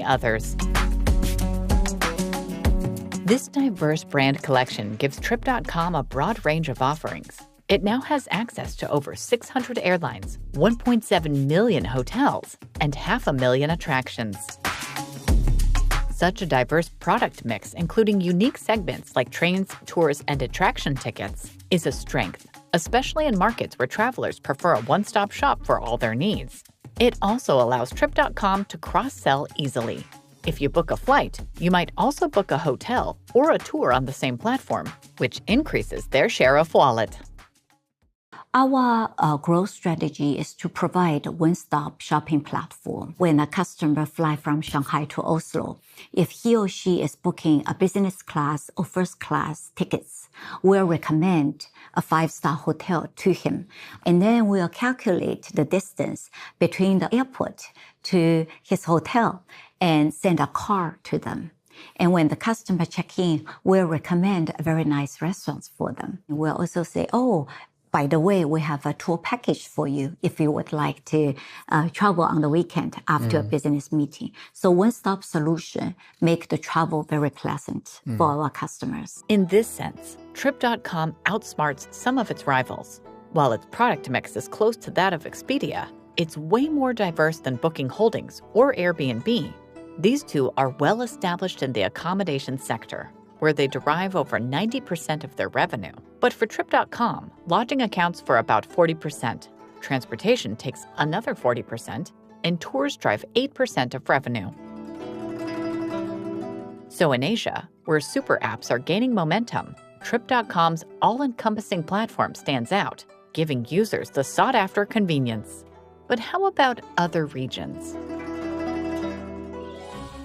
others. This diverse brand collection gives Trip.com a broad range of offerings. It now has access to over 600 airlines, 1.7 million hotels, and 500,000 attractions. Such a diverse product mix, including unique segments like trains, tours, and attraction tickets, is a strength, especially in markets where travelers prefer a one-stop shop for all their needs. It also allows Trip.com to cross-sell easily. If you book a flight, you might also book a hotel or a tour on the same platform, which increases their share of wallet. Our growth strategy is to provide a one-stop shopping platform. When a customer flies from Shanghai to Oslo, if he or she is booking a business class or first class tickets, we'll recommend a 5-star hotel to him. And then we'll calculate the distance between the airport to his hotel and send a car to them. And when the customer check in, we'll recommend a very nice restaurants for them. We'll also say, oh, by the way, we have a tour package for you if you would like to travel on the weekend after a business meeting. So one-stop solution make the travel very pleasant for our customers. In this sense, Trip.com outsmarts some of its rivals. While its product mix is close to that of Expedia, it's way more diverse than Booking Holdings or Airbnb. These two are well established in the accommodation sector, where they derive over 90% of their revenue. But for Trip.com, lodging accounts for about 40%, transportation takes another 40%, and tours drive 8% of revenue. So in Asia, where super apps are gaining momentum, Trip.com's all-encompassing platform stands out, giving users the sought-after convenience. But how about other regions?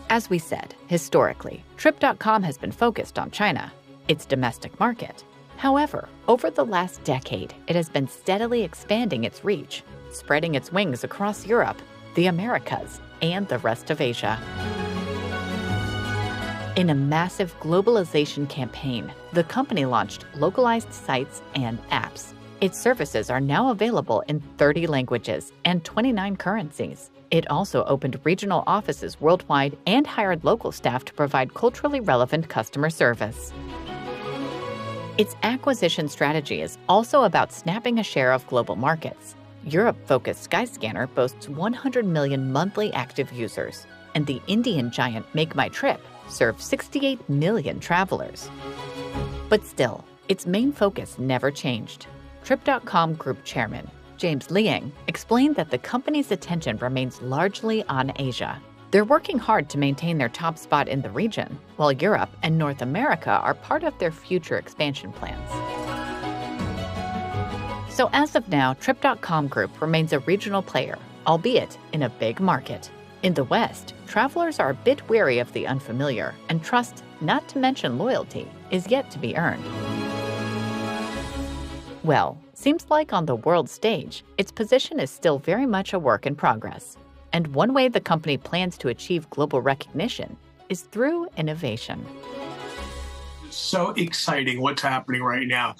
As we said, historically, Trip.com has been focused on China, its domestic market. However, over the last decade, it has been steadily expanding its reach, spreading its wings across Europe, the Americas, and the rest of Asia. In a massive globalization campaign, the company launched localized sites and apps. Its services are now available in 30 languages and 29 currencies. It also opened regional offices worldwide and hired local staff to provide culturally relevant customer service. Its acquisition strategy is also about snapping a share of global markets. Europe-focused Skyscanner boasts 100 million monthly active users, and the Indian giant MakeMyTrip serves 68 million travelers. But still, its main focus never changed. Trip.com Group Chairman James Liang explained that the company's attention remains largely on Asia. They're working hard to maintain their top spot in the region, while Europe and North America are part of their future expansion plans. So as of now, Trip.com Group remains a regional player, albeit in a big market. In the West, travelers are a bit wary of the unfamiliar, and trust, not to mention loyalty, is yet to be earned. Well, seems like on the world stage, its position is still very much a work in progress. And one way the company plans to achieve global recognition is through innovation. So exciting what's happening right now.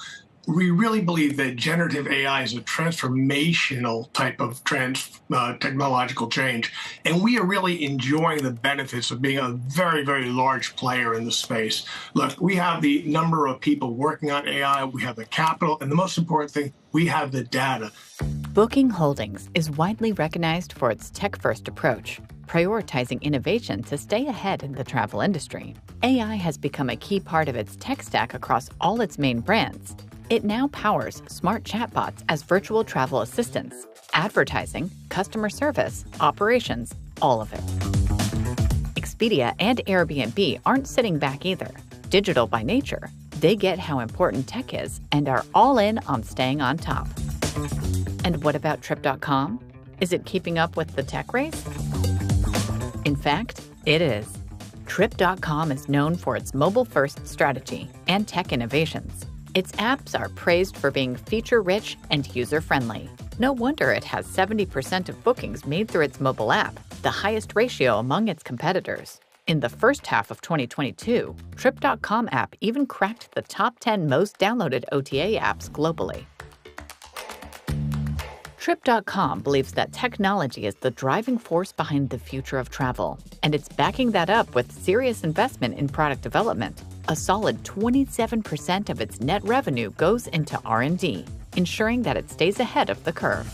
We really believe that generative AI is a transformational type of technological change. And we are really enjoying the benefits of being a very, very large player in the space. Look, we have the number of people working on AI, we have the capital, and the most important thing, we have the data. Booking Holdings is widely recognized for its tech-first approach, prioritizing innovation to stay ahead in the travel industry. AI has become a key part of its tech stack across all its main brands. It now powers smart chatbots as virtual travel assistants, advertising, customer service, operations, all of it. Expedia and Airbnb aren't sitting back either. Digital by nature, they get how important tech is and are all in on staying on top. And what about Trip.com? Is it keeping up with the tech race? In fact, it is. Trip.com is known for its mobile-first strategy and tech innovations. Its apps are praised for being feature-rich and user-friendly. No wonder it has 70% of bookings made through its mobile app, the highest ratio among its competitors. In the first half of 2022, Trip.com app even cracked the top 10 most downloaded OTA apps globally. Trip.com believes that technology is the driving force behind the future of travel, and it's backing that up with serious investment in product development. A solid 27% of its net revenue goes into R&D, ensuring that it stays ahead of the curve.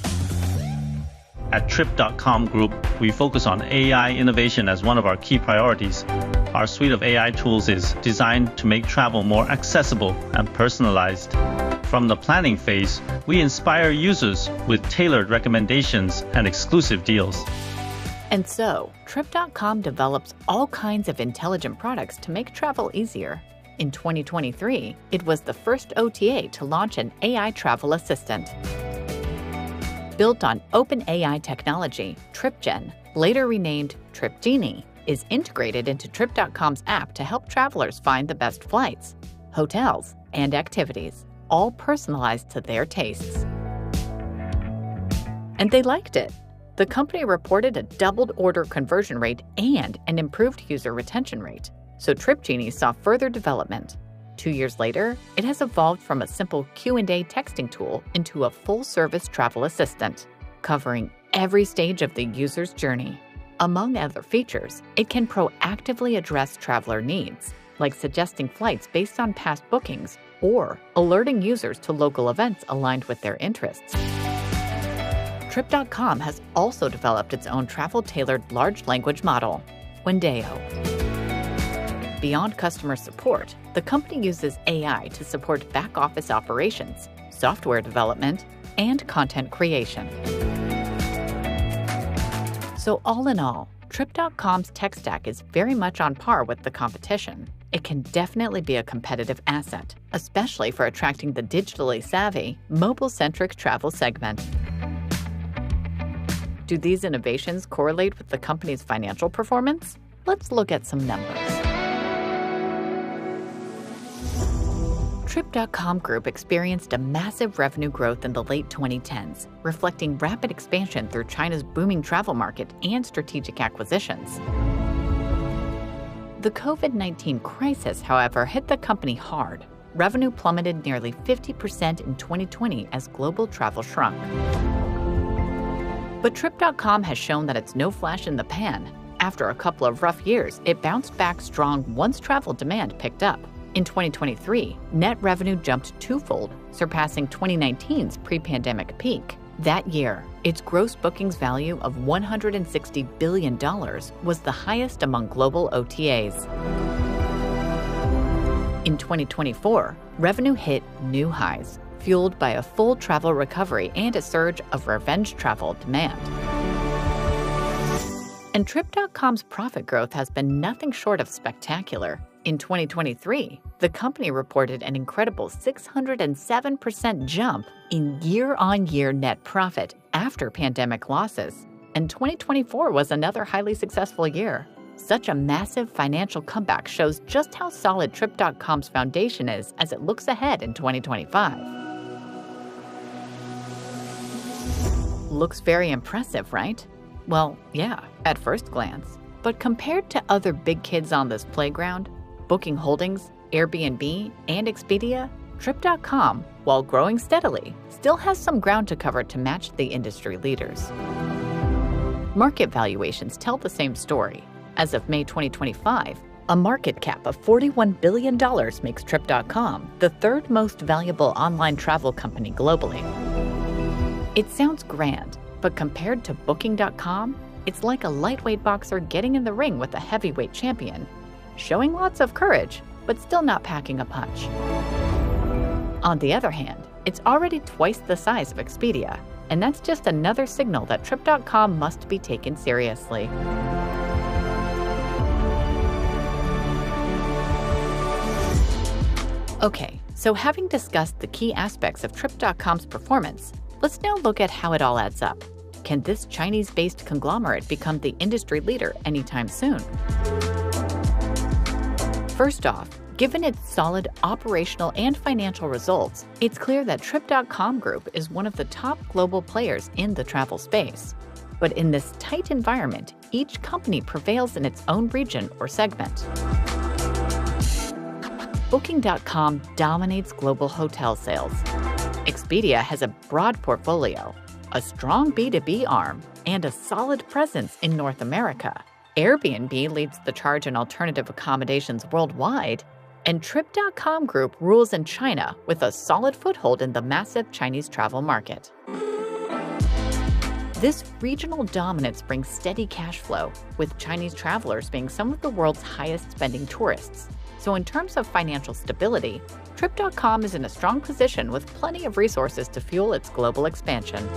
At Trip.com Group, we focus on AI innovation as one of our key priorities. Our suite of AI tools is designed to make travel more accessible and personalized. From the planning phase, we inspire users with tailored recommendations and exclusive deals. And so, Trip.com develops all kinds of intelligent products to make travel easier. In 2023, it was the first OTA to launch an AI travel assistant. Built on OpenAI technology, TripGen, later renamed TripGenie, is integrated into Trip.com's app to help travelers find the best flights, hotels, and activities, all personalized to their tastes. And they liked it. The company reported a doubled order conversion rate and an improved user retention rate, so TripGenie saw further development. 2 years later, it has evolved from a simple Q&A texting tool into a full-service travel assistant, covering every stage of the user's journey. Among other features, it can proactively address traveler needs, like suggesting flights based on past bookings or alerting users to local events aligned with their interests. Trip.com has also developed its own travel-tailored large language model, Wendeo. Beyond customer support, the company uses AI to support back-office operations, software development, and content creation. So all in all, Trip.com's tech stack is very much on par with the competition. It can definitely be a competitive asset, especially for attracting the digitally savvy, mobile-centric travel segment. Do these innovations correlate with the company's financial performance? Let's look at some numbers. Trip.com Group experienced a massive revenue growth in the late 2010s, reflecting rapid expansion through China's booming travel market and strategic acquisitions. The COVID-19 crisis, however, hit the company hard. Revenue plummeted nearly 50% in 2020 as global travel shrunk. But Trip.com has shown that it's no flash in the pan. After a couple of rough years, it bounced back strong once travel demand picked up. In 2023, net revenue jumped twofold, surpassing 2019's pre-pandemic peak. That year, its gross bookings value of $160 billion was the highest among global OTAs. In 2024, revenue hit new highs, fueled by a full travel recovery and a surge of revenge travel demand. And Trip.com's profit growth has been nothing short of spectacular. In 2023, the company reported an incredible 607% jump in year-on-year net profit after pandemic losses. And 2024 was another highly successful year. Such a massive financial comeback shows just how solid Trip.com's foundation is as it looks ahead in 2025. Looks very impressive, right? Well, yeah, at first glance. But compared to other big kids on this playground, Booking Holdings, Airbnb, and Expedia, Trip.com, while growing steadily, still has some ground to cover to match the industry leaders. Market valuations tell the same story. As of May 2025, a market cap of $41 billion makes Trip.com the third most valuable online travel company globally. It sounds grand, but compared to Booking.com, it's like a lightweight boxer getting in the ring with a heavyweight champion, showing lots of courage, but still not packing a punch. On the other hand, it's already twice the size of Expedia, and that's just another signal that Trip.com must be taken seriously. Okay, so having discussed the key aspects of Trip.com's performance, let's now look at how it all adds up. Can this Chinese-based conglomerate become the industry leader anytime soon? First off, given its solid operational and financial results, it's clear that Trip.com Group is one of the top global players in the travel space. But in this tight environment, each company prevails in its own region or segment. Booking.com dominates global hotel sales. Expedia has a broad portfolio. a strong B2B arm, and a solid presence in North America. Airbnb leads the charge in alternative accommodations worldwide, and Trip.com Group rules in China with a solid foothold in the massive Chinese travel market. This regional dominance brings steady cash flow, with Chinese travelers being some of the world's highest-spending tourists. So in terms of financial stability, Trip.com is in a strong position with plenty of resources to fuel its global expansion.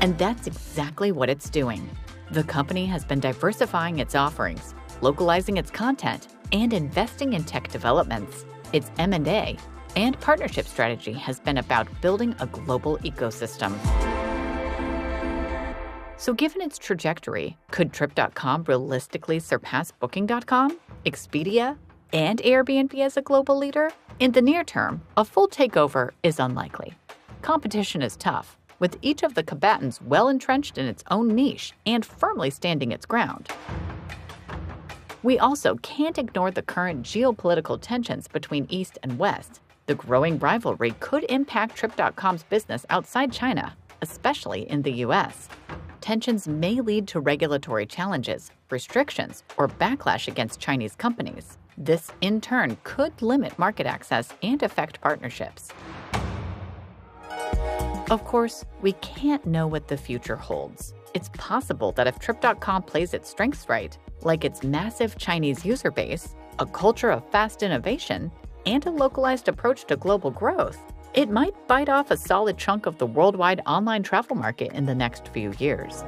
And that's exactly what it's doing. The company has been diversifying its offerings, localizing its content, and investing in tech developments. Its M&A and partnership strategy has been about building a global ecosystem. So given its trajectory, could Trip.com realistically surpass Booking.com, Expedia, and Airbnb as a global leader? In the near term, a full takeover is unlikely. Competition is tough, with each of the combatants well entrenched in its own niche and firmly standing its ground. We also can't ignore the current geopolitical tensions between East and West. The growing rivalry could impact Trip.com's business outside China, especially in the US. Tensions may lead to regulatory challenges, restrictions, or backlash against Chinese companies. This, in turn, could limit market access and affect partnerships. Of course, we can't know what the future holds. It's possible that if Trip.com plays its strengths right, like its massive Chinese user base, a culture of fast innovation, and a localized approach to global growth, it might bite off a solid chunk of the worldwide online travel market in the next few years.